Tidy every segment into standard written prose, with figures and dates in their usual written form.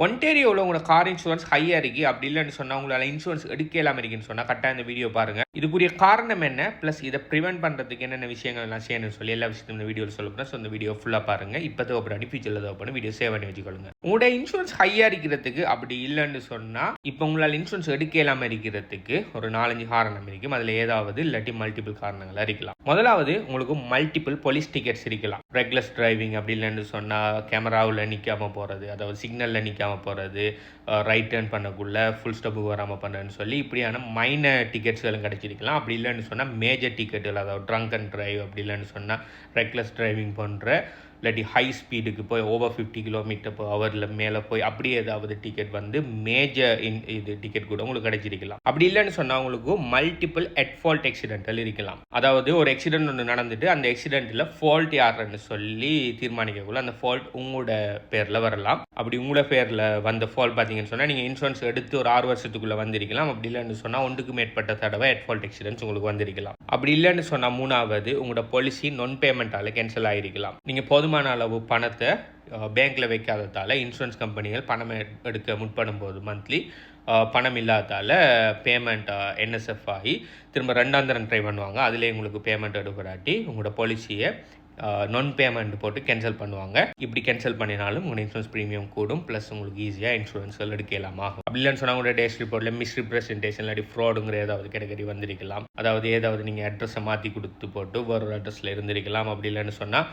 ஒன்டேரியோவில் உங்களோட car insurance ஹையாக இருக்குது, அப்படி இல்லைன்னு சொன்னால் உங்களால் இன்சூரன்ஸ் எடுக்கலாம் இருக்குன்னு சொன்னால் கரெக்டாக இந்த வீடியோ பாருங்கள். இதுக்குரிய காரணம் என்ன, ப்ளஸ் இதை ப்ரிவென்ட் பண்ணுறதுக்கு என்னென்ன விஷயங்கள் எல்லாம் செய்யணும்னு சொல்லி எல்லா விஷயத்தையும் இந்த வீடியோவில் சொல்லப்போனால். ஸோ இந்த வீடியோ ஃபுல்லாக பாருங்கள். இப்போ தேவைப்படாது ஃபியூச்சரில் தேவைப்படும் வீடியோ சேவ் பண்ணி வச்சுக்கொள்ளுங்க. உங்களோட இன்சூரன்ஸ் ஹையாக இருக்கிறதுக்கு அப்படி இல்லைன்னு சொன்னால் இப்போ உங்களால் இன்சூரன்ஸ் எடுக்கலாம் இருக்கிறதுக்கு ஒரு 4-5 காரணம் இருக்கும். அதில் ஏதாவது இல்லாட்டி மல்டிபிள் காரணங்களாக இருக்கலாம். முதலாவது, உங்களுக்கு மல்டிபிள் போலீஸ் டிக்கெட்ஸ் இருக்கலாம். ரெக்லஸ் டிரைவிங் அப்படி இல்லைன்னு சொன்னால் கேமராவில் நிற்காமல் போகிறது, அதாவது சிக்னலில் நிற்காமல் போகிறது, ரைட் டர்ன் பண்ணக்குள்ள ஃபுல் ஸ்டாப்புக்கு வராமல் பண்ணுறேன்னு சொல்லி இப்படியான மைனர் டிக்கெட்ஸ்களும் கிடச்சிருக்கலாம். அப்படி இல்லைன்னு சொன்னால் மேஜர் டிக்கெட்டுகள், அதாவது ட்ரங்க் அண்ட் டிரைவ் அப்படி இல்லைன்னு சொன்னால் ரெக்லஸ் டிரைவிங் போன்ற இல்லாட்டி ஹை ஸ்பீடுக்கு போய் ஓவர் 50 km/h மேலே போய் அப்படியே ஏதாவது டிக்கெட் வந்து மேஜர் இது டிக்கெட் கூட உங்களுக்கு கிடைச்சிருக்கலாம். அப்படி இல்லைன்னு சொன்னால் உங்களுக்கு மல்டிபிள் அட் ஃபால்ட் ஆக்சிடென்டல் இருக்கலாம். அதாவது ஒரு ஆக்சிடென்ட் ஒன்று நடந்துட்டு அந்த ஆக்சிடென்ட்டில் ஃபால்ட் யாருன்னு சொல்லி தீர்மானிக்கக்குள்ள அந்த ஃபால்ட் உங்களோட பேரில் வரலாம். அப்படி உங்களோட பேரில் வந்த ஃபால்ட் பார்த்தீங்கன்னு சொன்னால் நீங்கள் இன்சூரன்ஸ் எடுத்து ஒரு 6 வருஷத்துக்குள்ளே வந்திருக்கலாம். அப்படி இல்லைன்னு சொன்னால் 1க்கு மேற்பட்ட தடவை அட் ஃபால்ட் ஆக்சிடென்ட்ஸ் உங்களுக்கு வந்திருக்கலாம். அப்படி இல்லைன்னு சொன்னால் 3வது, உங்களோட பாலிசி நான் பேமெண்ட்டால் கேன்சல் ஆகிருக்கலாம். நீங்கள் போதுமான அளவு பணத்தை பேங்க்கில் வைக்காததால் இன்சூரன்ஸ் கம்பெனிகள் பணம் எடுக்க முற்படும் போது மந்த்லி பணம் இல்லாதால் பேமெண்ட் NSF ஆகி திரும்ப 2ஆம் தரம் ட்ரை பண்ணுவாங்க. அதிலே உங்களுக்கு பேமெண்ட் எடுக்கிறாட்டி உங்களோட பாலிசியை நான் பேமெண்ட் போட்டு கேன்சல் பண்ணுவாங்க. இப்படி கேன்சல் பண்ணினாலும் உங்கள் இன்சூரன்ஸ் ப்ரீமியம் கூடும், ப்ளஸ் உங்களுக்கு ஈஸியாக இன்சூரன்ஸ்கள் எடுக்கலாமா. அப்படி இல்லைன்னு சொன்னால் உங்களோட டேஸ்ட் ரிப்போர்ட்டில் மிஸ்ரிப்ரசன்டேஷன் இல்லாட்டி ஃப்ராடுங்கிற ஏதாவது கேட்டகரி வந்திருக்கலாம். அதாவது ஏதாவது நீங்கள் அட்ரஸை மாற்றி கொடுத்து போட்டு வேறு அட்ரஸில் இருந்திருக்கலாம். அப்படி இல்லைன்னு சொன்னால்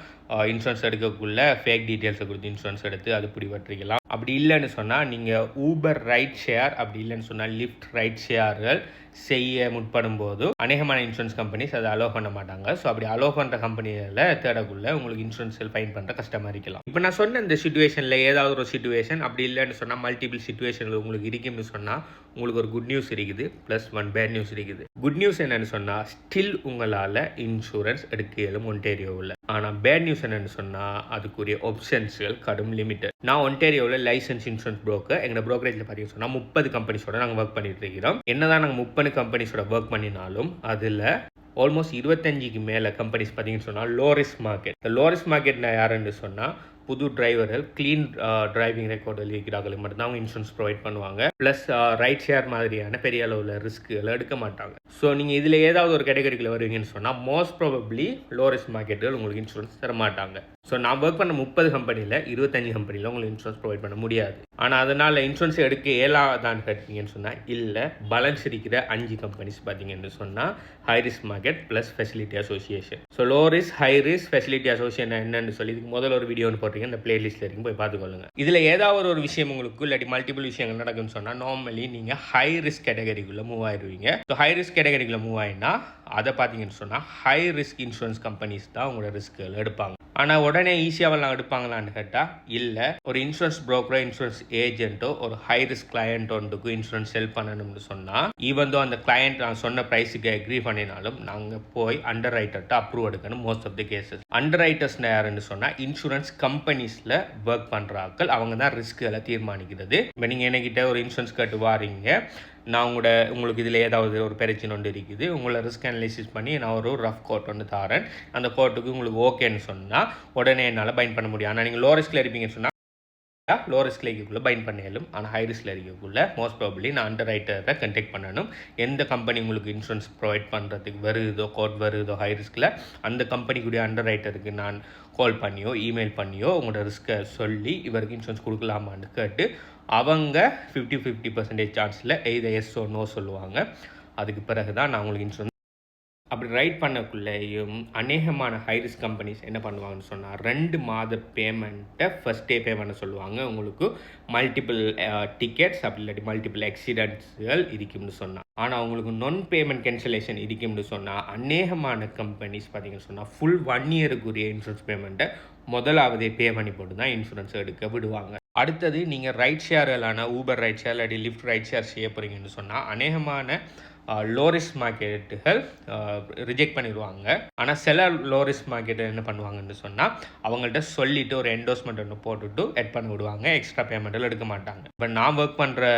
இன்சூரன்ஸ் எடுக்கக்குள்ள ஃபேக் டீட்டெயில்ஸை கொடுத்து இன்சூரன்ஸ் எடுத்து அது பிடிபட்டிருக்கலாம். அப்படி இல்லைன்னு சொன்னால் நீங்கள் ஊபர் ரைட் ஷேர் அப்படி இல்லைன்னு சொன்னால் லிஃப்ட் ரைட் ஷேர்கள் செய்ய முற்படும் போது அநேகமான இன்சூரன்ஸ் கம்பெனிஸ் அதை அலோவ் பண்ண மாட்டாங்க. ஸோ அப்படி அலோவ் பண்ணுற கம்பெனியில் தேடக்குள்ள உங்களுக்கு இன்சூரன்ஸ் ஃபைன் பண்ணுற கஷ்டமாக இருக்கலாம். இப்போ நான் சொன்ன இந்த சிச்சுவேஷனில் ஏதாவது ஒரு சிச்சுவேஷன் அப்படி இல்லைன்னு சொன்னால் மல்டிபிள் சிச்சுவேஷனில் உங்களுக்கு இருக்குன்னு சொன்னால் உங்களுக்கு ஒரு குட் நியூஸ் இருக்குது, ப்ளஸ் 1 பேட் நியூஸ் இருக்குது. குட் நியூஸ் என்னன்னு சொன்னால் ஸ்டில் உங்களால் இன்சூரன்ஸ் எடுக்க இயலும் ஒன்டேரியோவில். ஆனால் பேட் நியூஸ் என்னன்னு சொன்னால் அதுக்குரிய ஆப்ஷன்ஸ்கள் கடும் லிமிட்டட். நான் ஒன்டேரியோவில் லைசன்ஸ் இன்சூரன்ஸ் புரோக்கர், எங்களோட ப்ரோக்கரேஜில் பார்த்தீங்கன்னு சொன்னால் 30 கம்பெனிஸோட நாங்கள் ஒர்க் பண்ணிட்டு இருக்கிறோம். என்னதான் நாங்கள் 30 கம்பெனிஸோட ஒர்க் பண்ணினாலும் அதில் ஆல்மோஸ்ட் 25க்கு மேலே கம்பெனிஸ் பார்த்தீங்கன்னு சொன்னால் லோ ரிஸ்க் மார்க்கெட். இந்த லோ ரிஸ்க் மார்க்கெட் யாருன்னு சொன்னால் புது டிரைவர்கள் க்ளீன் டிரைவிங் ரெக்கார்டு இருக்கிறாங்களுக்கு மட்டும்தான் அவங்க இன்சூரன்ஸ் ப்ரொவைட் பண்ணுவாங்க. ப்ளஸ் ரைட் ஷேர் மாதிரியான பெரிய அளவில் ரிஸ்க்குகளை எடுக்க மாட்டாங்க. ஸோ நீங்கள் இதில் ஏதாவது ஒரு கேட்டகரிக்குள்ள வருவீங்கன்னு சொன்னால் மோஸ்ட் ப்ராபப்ளி லோ ரிஸ்க் மார்க்கெட்டுகள் உங்களுக்கு இன்சூரன்ஸ் தர மாட்டாங்க. ஸோ நான் ஒர்க் பண்ண 30 கம்பெனியில் 25 கம்பெனியில் உங்களுக்கு இன்சூரன்ஸ் ப்ரொவைட் பண்ண முடியாது. ஆனால் அதனால் இன்சூரன்ஸ் எடுக்க இயலாதான்னு கேட்டீங்கன்னு சொன்னால் இல்லை, பேலன்ஸ் இருக்கிற 5 கம்பெனிஸ் பார்த்தீங்கன்னு சொன்னால் high risk market plus facility association. So low risk high risk facility association என்னன்னு சொல்லி இதுக்கு முதல்ல ஒரு வீடியோன்னு போட்டிருக்கேன், இந்த பிளேலிஸ்ட்ல இருக்கும், போய் பார்த்துக்கொள்ளுங்க. இதில் ஏதாவது ஒரு விஷயம் உங்களுக்கு இல்லாட்டி மல்டிபிள் விஷயங்கள் நடக்குன்னு சொன்னால் நார்மலி நீங்கள் ஹை ரிஸ்க் கேட்டகரிக்குள்ளே மூவ் ஆயிடுவீங்க. ஸோ ஹை ரிஸ்க் கேட்டகரிக்குள்ளே மூவ் ஆயினா அதை பார்த்தீங்கன்னு சொன்னால் ஹை ரிஸ்க் இன்சூரன்ஸ் கம்பெனிஸ் தான் உங்களோட ரிஸ்க்குகள் எடுப்பாங்க. ஆனால் உடனே ஈஸியாகலாம் எடுப்பாங்களான்னு கேட்டால் இல்லை. ஒரு இன்சூரன்ஸ் புரோக்கரோ இன்சூரன்ஸ் ஏஜென்ட்டோ ஒரு ஹை ரிஸ்க் கிளையண்ட் ஒன்றுக்கு இன்சூரன்ஸ் செல் பண்ணணும்னு சொன்னால் ஈவன் தோ அந்த கிளையண்ட் நான் சொன்ன ப்ரைஸுக்கு அக்ரி பண்ணினாலும் நாங்கள் போய் அண்டர் ரைட்டர்கிட்ட அப்ரூவ் எடுக்கணும். Most of the cases underwriters யாருன்னு சொன்னால் இன்சூரன்ஸ் கம்பெனிஸில் ஒர்க் பண்ணுறாக்கள், அவங்க தான் ரிஸ்க்குகளை தீர்மானிக்கிறது. இப்போ நீங்கள் என்கிட்ட ஒரு இன்சூரன்ஸ் கட்டு வாரீங்க, நான் உங்களுக்கு இதில் ஏதாவது ஒரு பிரச்சனை ஒன்று இருக்குது, உங்களை ரிஸ்க் அனலைசிஸ் பண்ணி நான் ஒரு ரஃப் கோட் ஒன்று தரேன், அந்த கோட்டுக்கு உங்களுக்கு ஓகேன்னு சொன்னால் உடனே என்னால் பைண்ட் பண்ண முடியும். ஆனால் நீங்கள் லோ ரிஸ்கில் இருப்பீங்கன்னு சொன்னால் லோ ரிஸ்கில் இருக்கக்குள்ளே பைண்ட் பண்ணிடலும். ஆனால் ஹை ரிஸ்கில் இருக்கக்குள்ளே மோஸ்ட் ப்ராபப்ளி நான் அண்டர் ரைட்டரை கண்டெக்ட் பண்ணணும். எந்த கம்பெனி உங்களுக்கு இன்சூரன்ஸ் ப்ரொவைட் பண்ணுறதுக்கு வருதோ கோட் வருதோ ஹை ரிஸ்கில் அந்த கம்பெனிக்குடைய அண்டர் ரைட்டருக்கு நான் கால் பண்ணியோ இமெயில் பண்ணியோ உங்களோட ரிஸ்க்கை சொல்லி இவருக்கு இன்சூரன்ஸ் கொடுக்கலாமான்னு கேட்டு அவங்க 50-50% சான்ஸில் எய்த எஸ் ஓ நோ சொல்லுவாங்க. அதுக்கு பிறகு தான் நான் உங்களுக்கு இன்சூரன்ஸ் அப்படி ரைட் பண்ணக்குள்ளேயும் அநேகமான ஹை ரிஸ்க் கம்பெனிஸ் என்ன பண்ணுவாங்கன்னு சொன்னால் 2 மாத பேமெண்ட்டை ஃபஸ்ட்டே பே பண்ண சொல்லுவாங்க. உங்களுக்கு மல்டிபிள் டிக்கெட்ஸ் அப்படி இல்லாட்டி மல்டிபிள் ஆக்சிடென்ட்ஸ்கள் இருக்கும்னு சொன்னால். ஆனால் உங்களுக்கு நான் பேமெண்ட் கேன்சலேஷன் இருக்கும்னு சொன்னால் அநேகமான கம்பெனிஸ் பார்த்தீங்கன்னு சொன்னால் ஃபுல் 1 இயருக்குரிய இன்சூரன்ஸ் பேமெண்ட்டை முதலாவதே பே பண்ணி போட்டு தான் இன்சூரன்ஸ் எடுக்க விடுவாங்க. அடுத்தது நீங்கள் ரைட் ஷேர்களான ஊபர் ரைட் ஷேர் இல்லாட்டி லிஃப்ட் ரைட் ஷேர் செய்ய போகிறீங்கன்னு சொன்னால் அநேகமான லோ ரிஸ்க் மார்க்கெட்டுகள் ரிஜெக்ட் பண்ணிடுவாங்க. ஆனால் சில லோ ரிஸ்க் மார்க்கெட்டு என்ன பண்ணுவாங்கன்னு சொன்னால் அவங்கள்ட்ட சொல்லிவிட்டு ஒரு என்டோஸ்மெண்ட் ஒன்று போட்டுவிட்டு எட் பண்ணி விடுவாங்க, எக்ஸ்ட்ரா பேமெண்ட்டில் எடுக்க மாட்டாங்க. இப்போ நான் ஒர்க் பண்ணுற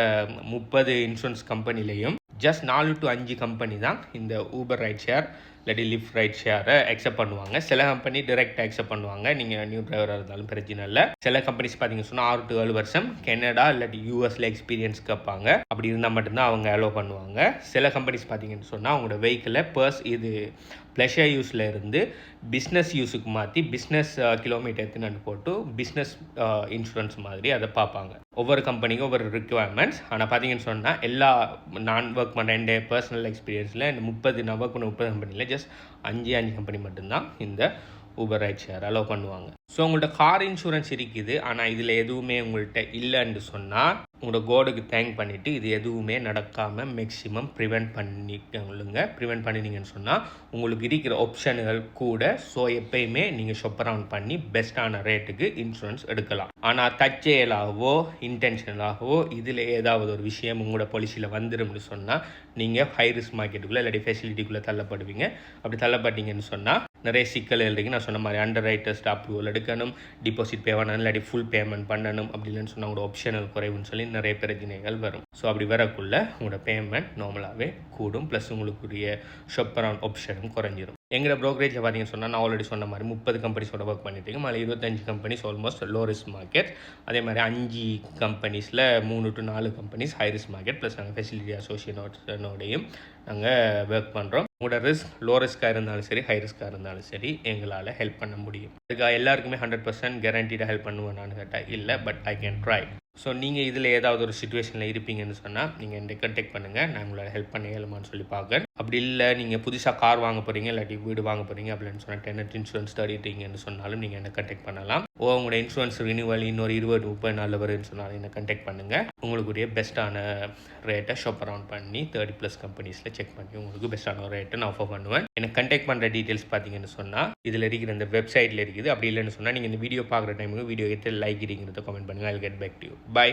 30 இன்சூரன்ஸ் கம்பெனிலையும் ஜஸ்ட் 4 to 5 கம்பெனி தான் இந்த ஊபர் ரைட் ஷேர் இல்லாட்டி லிஃப்ட் ரைட் ஷேரை அக்செப்ட் பண்ணுவாங்க. சில கம்பெனி டிரெக்டாக அக்செப்ட் பண்ணுவாங்க, நீங்கள் நியூ டிரைவராக இருந்தாலும் பிரச்சனை இல்லை. சில கம்பெனிஸ் பார்த்தீங்கன்னு சொன்னால் 6 to 7 வருஷம் கனடா இல்லாட்டி யூஎஸில் எக்ஸ்பீரியன்ஸ் கேட்பாங்க. அப்படி இருந்தால் மட்டும்தான் அவங்க அலோவ் பண்ணுவாங்க. சில கம்பெனிஸ் பார்த்தீங்கன்னு சொன்னால் அவங்களோட வெஹிக்கிளை இது ப்ளஷர் யூஸில் இருந்து பிஸ்னஸ் யூஸுக்கு மாற்றி பிஸ்னஸ் கிலோமீட்டர் எத்தனை போட்டு பிஸ்னஸ் இன்சூரன்ஸ் மாதிரி அதை பார்ப்பாங்க. ஒவ்வொரு கம்பெனிக்கும் ஒவ்வொரு ரிக்குவயர்மெண்ட்ஸ். ஆனால் பார்த்தீங்கன்னு சொன்னால் எல்லா நான் ஒர்க் பண்ணுற என் பர்சனல் எக்ஸ்பீரியன்ஸில் இந்த 30 கம்பெனியில் ஜஸ்ட் 5 கம்பெனி மட்டும்தான் இந்த ஊபர் ரைட் ஷேர் அலோவ் பண்ணுவாங்க. ஸோ உங்கள்கிட்ட கார் இன்சூரன்ஸ் இருக்குது, ஆனால் இதில் எதுவுமே உங்கள்கிட்ட இல்லைன்னு சொன்னால் உங்களோட கோடுக்கு தேங்க் பண்ணிவிட்டு இது எதுவுமே நடக்காமல் மேக்ஸிமம் ப்ரிவெண்ட் பண்ணினீங்கன்னு சொன்னால் உங்களுக்கு இருக்கிற ஆப்ஷன்கள் கூட. ஸோ எப்பயுமே நீங்கள் ஷாப் அரவுண்ட் பண்ணி பெஸ்ட்டான ரேட்டுக்கு இன்சூரன்ஸ் எடுக்கலாம். ஆனால் தற்செயலாகவோ இன்டென்ஷனலாகவோ இதில் ஏதாவது ஒரு விஷயம் உங்களோட பாலிசியில் வந்துடும்னு சொன்னால் நீங்கள் ஹை ரிஸ்க் மார்க்கெட்டுக்குள்ளே இல்லாட்டி ஃபெசிலிட்டிக்குள்ளே தள்ளப்படுவீங்க. அப்படி தள்ளப்பட்டீங்கன்னு சொன்னால் நிறைய சிக்கல் இருக்குது. நான் சொன்ன மாதிரி அண்டர் ரைட்டர்ஸ் அப்ரூவல் எடுக்கணும், டிபாசிட் பே பண்ணணும் இல்லாட்டி ஃபுல் பேமெண்ட் பண்ணணும். அப்படி இல்லைன்னு சொன்னால் உங்களோட ஆப்ஷனல் குறைவுன்னு சொல்லி நிறைய பிரச்சனைகள் வரும். ஸோ அப்படி வரக்குள்ள உங்களோட பேமெண்ட் நார்மலாகவே கூடும், ப்ளஸ் உங்களுக்குரிய ஷாப் அரவுண்ட் ஆப்ஷனும் குறைஞ்சிரும். எங்களோட ப்ரோக்கரேஜில் பார்த்தீங்கன்னு சொன்னால் நான் ஆல்ரெடி சொன்ன மாதிரி 30 கம்பெனிஸோட ஒர்க் பண்ணிட்டு இருக்கேன். அதில் 25 companies almost low risk market. அதே மாதிரி 5 கம்பெனிஸில் 3 to 4 companies high risk market. Plus நாங்கள் ஃபெசிலிட்டி அசோசியேஷனோடையும் நாங்கள் ஒர்க் பண்ணுறோம். உங்களோட லோ ரிஸ்க்காக இருந்தாலும் சரி ஹை ரிஸ்க்காக இருந்தாலும் சரி எங்களால் ஹெல்ப் பண்ண முடியும். அதுக்காக எல்லாருக்குமே 100% கேரண்டீடாக ஹெல்ப் பண்ணுவேன்னு கேட்டால் இல்லை, but I can try. So நீங்கள் இதில் ஏதாவது ஒரு சுச்சுவேஷனில் இருப்பீங்கன்னு சொன்னால் நீங்கள் என்னை கான்டாக்ட் பண்ணுங்கள், நான் உங்களை ஹெல்ப் பண்ண இயலுமான்னு சொல்லி பார்க்குறேன். அப்படி இல்லை நீங்கள் புதுசாக கார் வாங்க போகிறீங்க இல்லாட்டி வீடு வாங்க போகிறீங்க அப்படின்னு சொன்னால் டெனட் இன்சூரன்ஸ் தேடிட்டீங்கன்னு சொன்னாலும் நீங்கள் என்னை கான்டாக்ட் பண்ணலாம். உங்களோட இன்சூரன்ஸ் ரினியூவல் இன்னொரு 20-30 நாளில் வருதுன்னு சொன்னாலும் என்னை கான்டாக்ட் பண்ணுங்கள். உங்களுக்குரிய பெஸ்ட்டான ரேட்டை ஷாப் அரவுண்ட் பண்ணி 30+ கம்பெனிஸில் செக் பண்ணி உங்களுக்கு பெஸ்ட்டான ரேட்டை நான் ஆஃபர் பண்ணுவேன். எனக்கு கான்டாக்ட் பண்ணுற டீட்டெயில்ஸ் பார்த்தீங்கன்னு சொன்னால் இதில் இருக்கிற இந்த வெப்சைட்டில் இருக்குது. அப்படி இல்லைன்னு சொன்னால் நீங்கள் இந்த வீடியோ பார்க்குற டைமுக்கு வீடியோ எத்தனை லைக் இருக்கிறத கமெண்ட் பண்ணுங்கள். I will get back to you. Bye.